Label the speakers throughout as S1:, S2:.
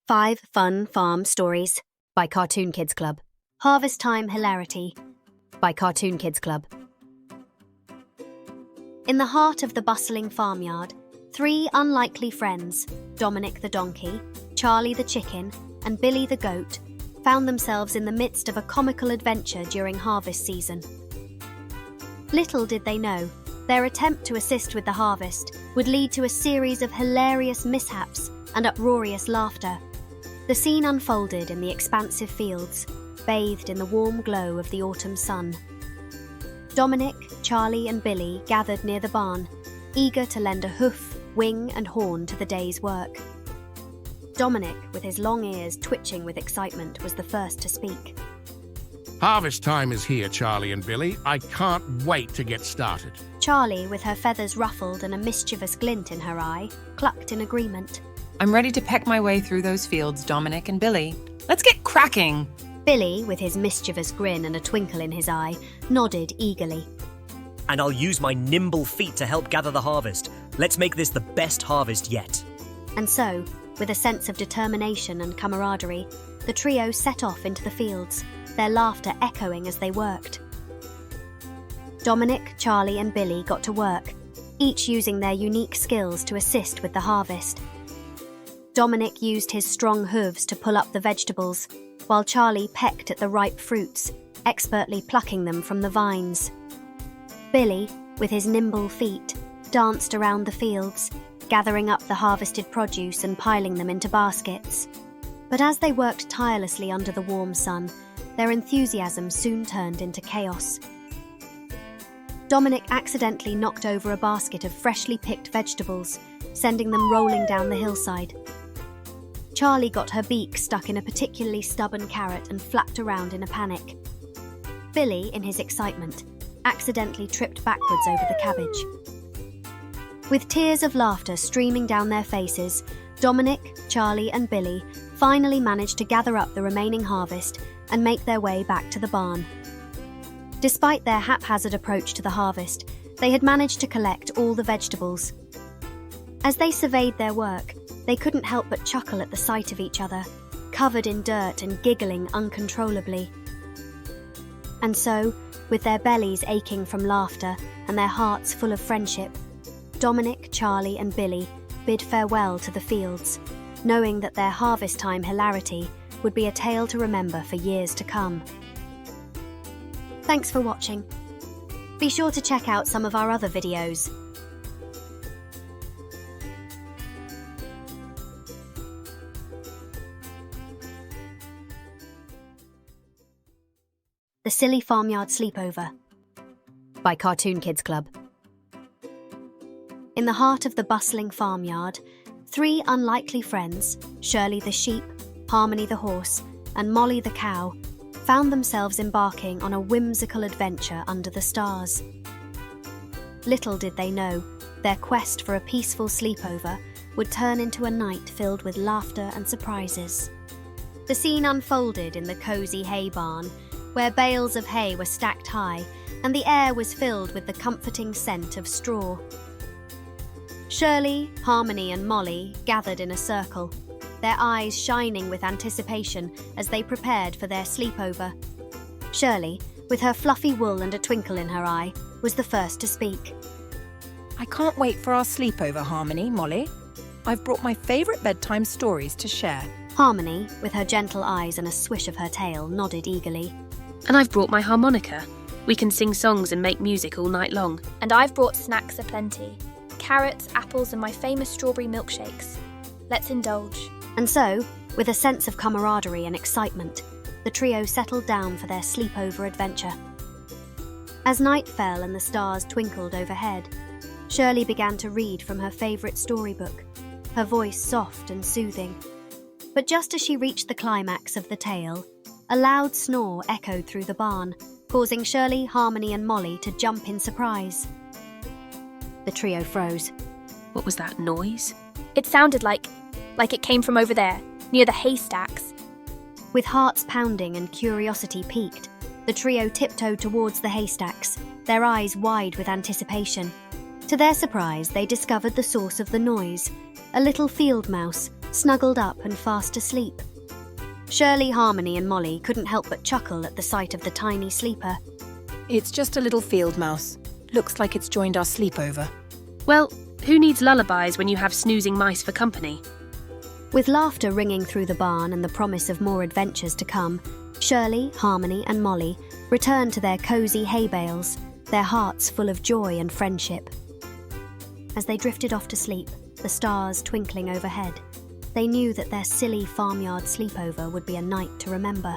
S1: 5 Fun Farm Stories by Cartoon Kidz Club. Harvest Time Hilarity by Cartoon Kidz Club. In the heart of the bustling farmyard, 3 unlikely friends, Dominic the donkey, Charlie the chicken, and Billy the goat, found themselves in the midst of a comical adventure during harvest season. Little did they know, their attempt to assist with the harvest would lead to a series of hilarious mishaps and uproarious laughter. The scene unfolded in the expansive fields, bathed in the warm glow of the autumn sun. Dominic, Charlie, and Billy gathered near the barn, eager to lend a hoof, wing, and horn to the day's work. Dominic, with his long ears twitching with excitement, was the first to speak.
S2: Harvest time is here, Charlie and Billy. I can't wait to get started.
S1: Charlie, with her feathers ruffled and a mischievous glint in her eye, clucked in agreement.
S3: I'm ready to peck my way through those fields, Dominic and Billy. Let's get cracking!
S1: Billy, with his mischievous grin and a twinkle in his eye, nodded eagerly.
S4: And I'll use my nimble feet to help gather the harvest. Let's make this the best harvest yet.
S1: And so, with a sense of determination and camaraderie, the trio set off into the fields, their laughter echoing as they worked. Dominic, Charlie, and Billy got to work, each using their unique skills to assist with the harvest. Dominic used his strong hooves to pull up the vegetables, while Charlie pecked at the ripe fruits, expertly plucking them from the vines. Billy, with his nimble feet, danced around the fields, gathering up the harvested produce and piling them into baskets. But as they worked tirelessly under the warm sun, their enthusiasm soon turned into chaos. Dominic accidentally knocked over a basket of freshly picked vegetables, sending them rolling down the hillside. Charlie got her beak stuck in a particularly stubborn carrot and flapped around in a panic. Billy, in his excitement, accidentally tripped backwards over the cabbage. With tears of laughter streaming down their faces, Dominic, Charlie, and Billy finally managed to gather up the remaining harvest and make their way back to the barn. Despite their haphazard approach to the harvest, they had managed to collect all the vegetables. As they surveyed their work, they couldn't help but chuckle at the sight of each other, covered in dirt and giggling uncontrollably. And so, with their bellies aching from laughter and their hearts full of friendship, Dominic, Charlie, and Billy bid farewell to the fields, knowing that their harvest time hilarity would be a tale to remember for years to come. Thanks for watching. Be sure to check out some of our other videos. The Silly Farmyard Sleepover by Cartoon Kidz Club. In the heart of the bustling farmyard, 3 unlikely friends, Shirley the sheep, Harmony the horse, and Molly the cow, found themselves embarking on a whimsical adventure under the stars. Little did they know, their quest for a peaceful sleepover would turn into a night filled with laughter and surprises. The scene unfolded in the cozy hay barn, where bales of hay were stacked high and the air was filled with the comforting scent of straw. Shirley, Harmony, and Molly gathered in a circle, their eyes shining with anticipation as they prepared for their sleepover. Shirley, with her fluffy wool and a twinkle in her eye, was the first to speak.
S5: I can't wait for our sleepover, Harmony, Molly. I've brought my favourite bedtime stories to share.
S1: Harmony, with her gentle eyes and a swish of her tail, nodded eagerly.
S6: And I've brought my harmonica. We can sing songs and make music all night long.
S7: And I've brought snacks aplenty. Carrots, apples, and my famous strawberry milkshakes. Let's indulge.
S1: And so, with a sense of camaraderie and excitement, the trio settled down for their sleepover adventure. As night fell and the stars twinkled overhead, Shirley began to read from her favourite storybook, her voice soft and soothing. But just as she reached the climax of the tale, a loud snore echoed through the barn, causing Shirley, Harmony, and Molly to jump in surprise. The trio froze.
S6: What was that noise?
S7: It sounded like it came from over there, near the haystacks.
S1: With hearts pounding and curiosity piqued, the trio tiptoed towards the haystacks, their eyes wide with anticipation. To their surprise, they discovered the source of the noise, a little field mouse snuggled up and fast asleep. Shirley, Harmony and Molly couldn't help but chuckle at the sight of the tiny sleeper.
S5: It's just a little field mouse. Looks like it's joined our sleepover.
S6: Well, who needs lullabies when you have snoozing mice for company?
S1: With laughter ringing through the barn and the promise of more adventures to come, Shirley, Harmony and Molly returned to their cosy hay bales, their hearts full of joy and friendship. As they drifted off to sleep, the stars twinkling overhead, they knew that their silly farmyard sleepover would be a night to remember.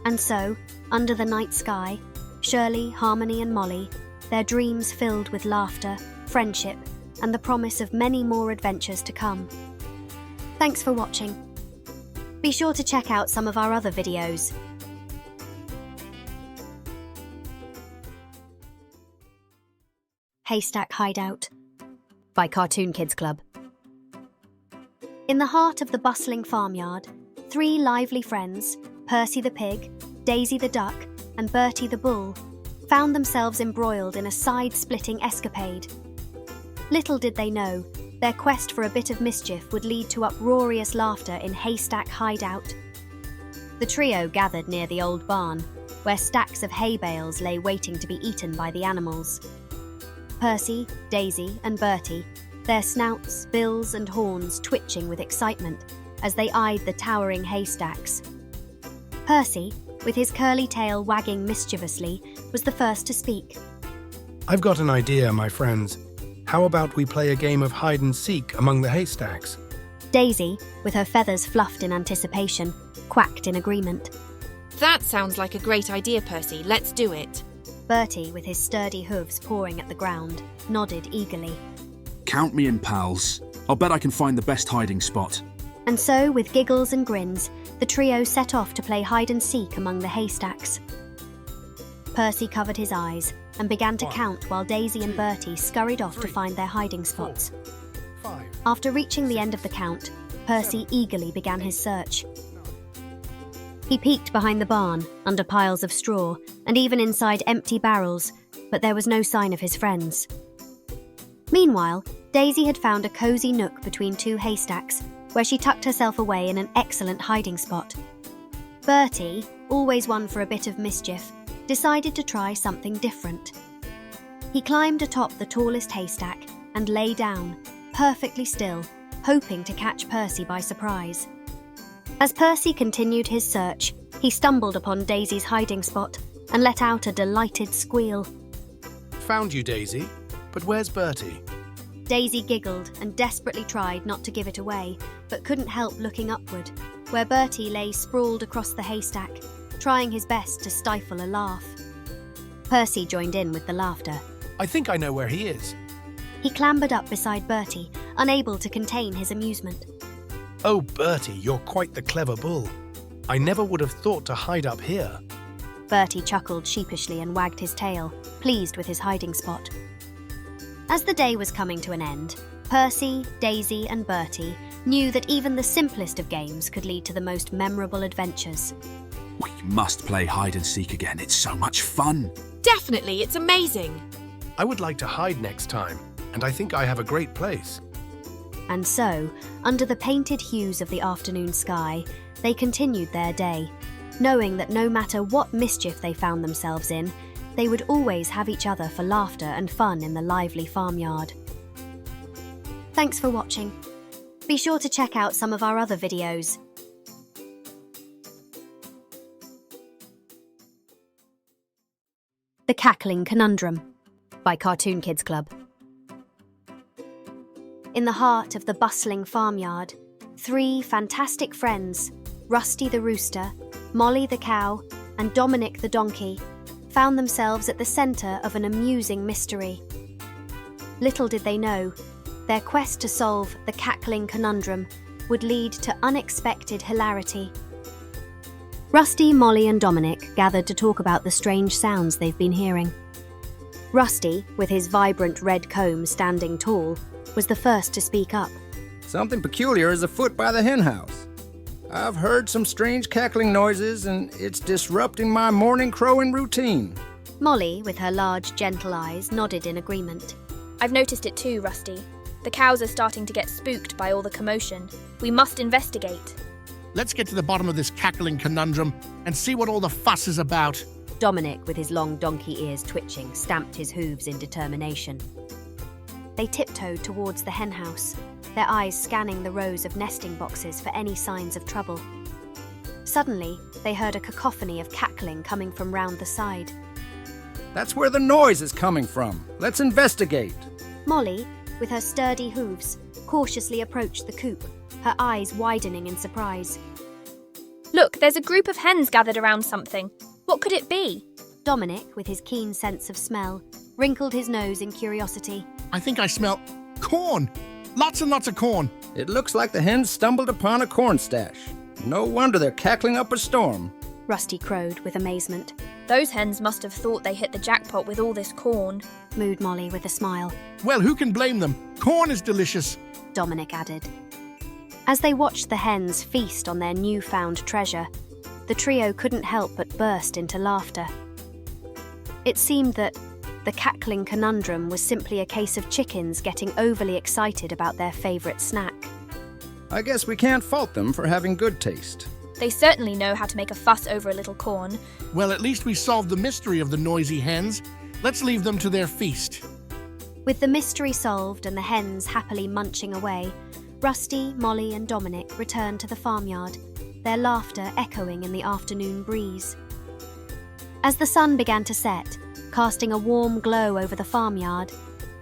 S1: And so, under the night sky, Shirley, Harmony and Molly, their dreams filled with laughter, friendship, and the promise of many more adventures to come. Thanks for watching. Be sure to check out some of our other videos. Haystack Hideout by Cartoon Kidz Club. In the heart of the bustling farmyard, 3 lively friends, Percy the pig, Daisy the duck, and Bertie the bull, found themselves embroiled in a side-splitting escapade. Little did they know, their quest for a bit of mischief would lead to uproarious laughter in Haystack Hideout. The trio gathered near the old barn, where stacks of hay bales lay waiting to be eaten by the animals. Percy, Daisy, and Bertie, their snouts, bills, and horns twitching with excitement as they eyed the towering haystacks. Percy, with his curly tail wagging mischievously, was the first to speak.
S8: I've got an idea, my friends. How about we play a game of hide and seek among the haystacks?
S1: Daisy, with her feathers fluffed in anticipation, quacked in agreement.
S9: That sounds like a great idea, Percy. Let's do it.
S1: Bertie, with his sturdy hooves pawing at the ground, nodded eagerly.
S10: Count me in, pals. I'll bet I can find the best hiding spot.
S1: And so, with giggles and grins, the trio set off to play hide and seek among the haystacks. Percy covered his eyes and began to count while Daisy and Bertie scurried off to find their hiding spots. After reaching the end of the count, Percy eagerly began his search. He peeked behind the barn, under piles of straw, and even inside empty barrels, but there was no sign of his friends. Meanwhile, Daisy had found a cosy nook between 2 haystacks, where she tucked herself away in an excellent hiding spot. Bertie, always one for a bit of mischief, decided to try something different. He climbed atop the tallest haystack and lay down, perfectly still, hoping to catch Percy by surprise. As Percy continued his search, he stumbled upon Daisy's hiding spot and let out a delighted squeal.
S8: Found you, Daisy. But where's Bertie?
S1: Daisy giggled and desperately tried not to give it away, but couldn't help looking upward, where Bertie lay sprawled across the haystack, trying his best to stifle a laugh. Percy joined in with the laughter.
S8: I think I know where he is.
S1: He clambered up beside Bertie, unable to contain his amusement.
S8: Oh, Bertie, you're quite the clever bull. I never would have thought to hide up here.
S1: Bertie chuckled sheepishly and wagged his tail, pleased with his hiding spot. As the day was coming to an end, Percy, Daisy and Bertie knew that even the simplest of games could lead to the most memorable adventures.
S10: We must play hide and seek again. It's so much fun.
S9: Definitely, it's amazing.
S8: I would like to hide next time, and I think I have a great place.
S1: And so, under the painted hues of the afternoon sky, they continued their day, knowing that no matter what mischief they found themselves in, they would always have each other for laughter and fun in the lively farmyard. Thanks for watching. Be sure to check out some of our other videos. The Cackling Conundrum by Cartoon Kidz Club. In the heart of the bustling farmyard, 3 fantastic friends, Rusty the rooster, Molly the cow, and Dominic the donkey, found themselves at the centre of an amusing mystery. Little did they know, their quest to solve the Cackling Conundrum would lead to unexpected hilarity. Rusty, Molly and Dominic gathered to talk about the strange sounds they've been hearing. Rusty, with his vibrant red comb standing tall, was the first to speak up.
S11: Something peculiar is afoot by the hen house. I've heard some strange cackling noises, and it's disrupting my morning crowing routine.
S1: Molly, with her large, gentle eyes, nodded in agreement.
S7: I've noticed it too, Rusty. The cows are starting to get spooked by all the commotion. We must investigate.
S2: Let's get to the bottom of this cackling conundrum and see what all the fuss is about.
S1: Dominic, with his long donkey ears twitching, stamped his hooves in determination. They tiptoed towards the henhouse, their eyes scanning the rows of nesting boxes for any signs of trouble. Suddenly, they heard a cacophony of cackling coming from round the side.
S11: That's where the noise is coming from. Let's investigate.
S1: Molly, with her sturdy hooves, cautiously approached the coop, her eyes widening in surprise.
S7: Look, there's a group of hens gathered around something. What could it be?
S1: Dominic, with his keen sense of smell, wrinkled his nose in curiosity.
S2: I think I smell corn. Lots and lots of corn.
S11: It looks like the hens stumbled upon a corn stash. No wonder they're cackling up a storm.
S1: Rusty crowed with amazement.
S7: Those hens must have thought they hit the jackpot with all this corn,
S1: mooed Molly with a smile.
S2: Well, who can blame them? Corn is delicious,
S1: Dominic added. As they watched the hens feast on their newfound treasure, the trio couldn't help but burst into laughter. It seemed that the cackling conundrum was simply a case of chickens getting overly excited about their favourite snack.
S11: I guess we can't fault them for having good taste.
S7: They certainly know how to make a fuss over a little corn.
S2: Well, at least we solved the mystery of the noisy hens. Let's leave them to their feast.
S1: With the mystery solved and the hens happily munching away, Rusty, Molly and Dominic returned to the farmyard, their laughter echoing in the afternoon breeze. As the sun began to set, casting a warm glow over the farmyard,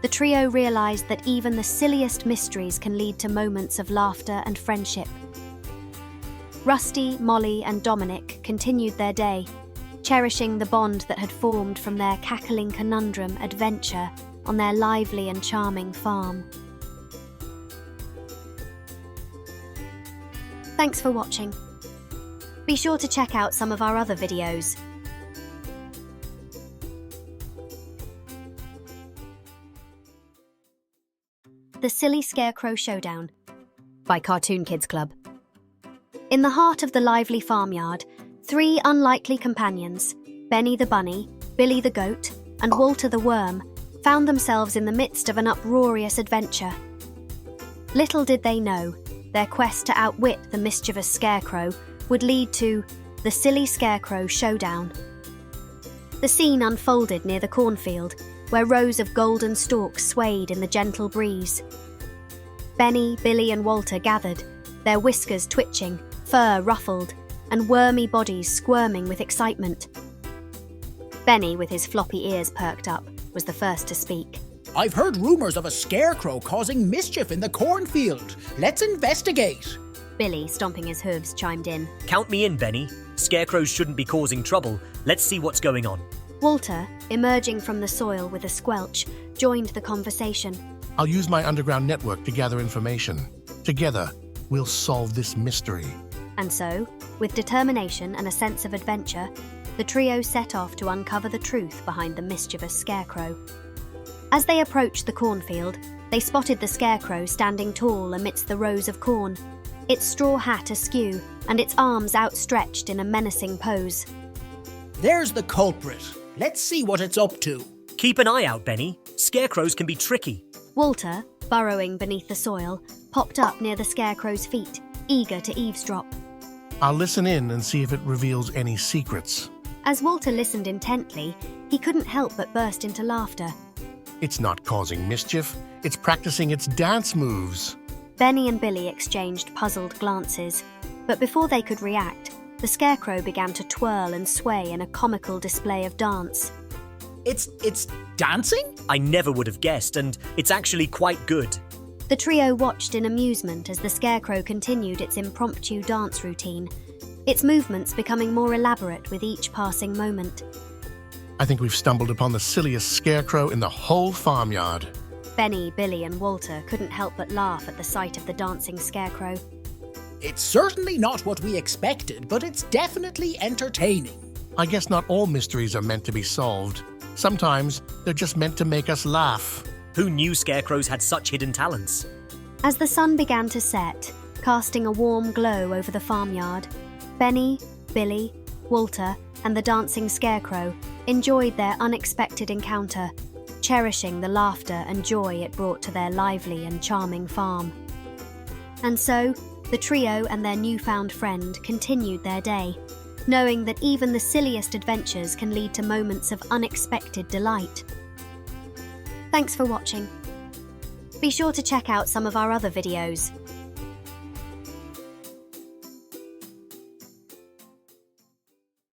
S1: the trio realised that even the silliest mysteries can lead to moments of laughter and friendship. Rusty, Molly and Dominic continued their day, cherishing the bond that had formed from their cackling conundrum adventure on their lively and charming farm. Thanks for watching. Be sure to check out some of our other videos. The Silly Scarecrow Showdown by Cartoon Kidz Club. In the heart of the lively farmyard, three unlikely companions, Benny the Bunny, Billy the Goat, and Walter the Worm, found themselves in the midst of an uproarious adventure. Little did they know, their quest to outwit the mischievous Scarecrow would lead to the Silly Scarecrow Showdown. The scene unfolded near the cornfield, where rows of golden stalks swayed in the gentle breeze. Benny, Billy and Walter gathered, their whiskers twitching, fur ruffled, and wormy bodies squirming with excitement. Benny, with his floppy ears perked up, was the first to speak.
S12: I've heard rumours of a scarecrow causing mischief in the cornfield. Let's investigate.
S1: Billy, stomping his hooves, chimed in.
S4: Count me in, Benny. Scarecrows shouldn't be causing trouble. Let's see what's going on.
S1: Walter, emerging from the soil with a squelch, joined the conversation.
S2: I'll use my underground network to gather information. Together, we'll solve this mystery.
S1: And so, with determination and a sense of adventure, the trio set off to uncover the truth behind the mischievous Scarecrow. As they approached the cornfield, they spotted the Scarecrow standing tall amidst the rows of corn, its straw hat askew and its arms outstretched in a menacing pose.
S12: There's the culprit. Let's see what it's up to.
S4: Keep an eye out, Benny. Scarecrows can be tricky.
S1: Walter, burrowing beneath the soil, popped up near the Scarecrow's feet, eager to eavesdrop.
S2: I'll listen in and see if it reveals any secrets.
S1: As Walter listened intently, he couldn't help but burst into laughter.
S2: It's not causing mischief. It's practicing its dance moves.
S1: Benny and Billy exchanged puzzled glances, but before they could react, the Scarecrow began to twirl and sway in a comical display of dance.
S12: It's dancing?
S4: I never would have guessed, and it's actually quite good.
S1: The trio watched in amusement as the Scarecrow continued its impromptu dance routine, its movements becoming more elaborate with each passing moment.
S2: I think we've stumbled upon the silliest Scarecrow in the whole farmyard.
S1: Benny, Billy and Walter couldn't help but laugh at the sight of the dancing Scarecrow.
S12: It's certainly not what we expected, but it's definitely entertaining.
S2: I guess not all mysteries are meant to be solved. Sometimes they're just meant to make us laugh.
S4: Who knew scarecrows had such hidden talents?
S1: As the sun began to set, casting a warm glow over the farmyard, Benny, Billy, Walter and the dancing Scarecrow enjoyed their unexpected encounter, cherishing the laughter and joy it brought to their lively and charming farm. And so, the trio and their newfound friend continued their day, knowing that even the silliest adventures can lead to moments of unexpected delight. Thanks for watching. Be sure to check out some of our other videos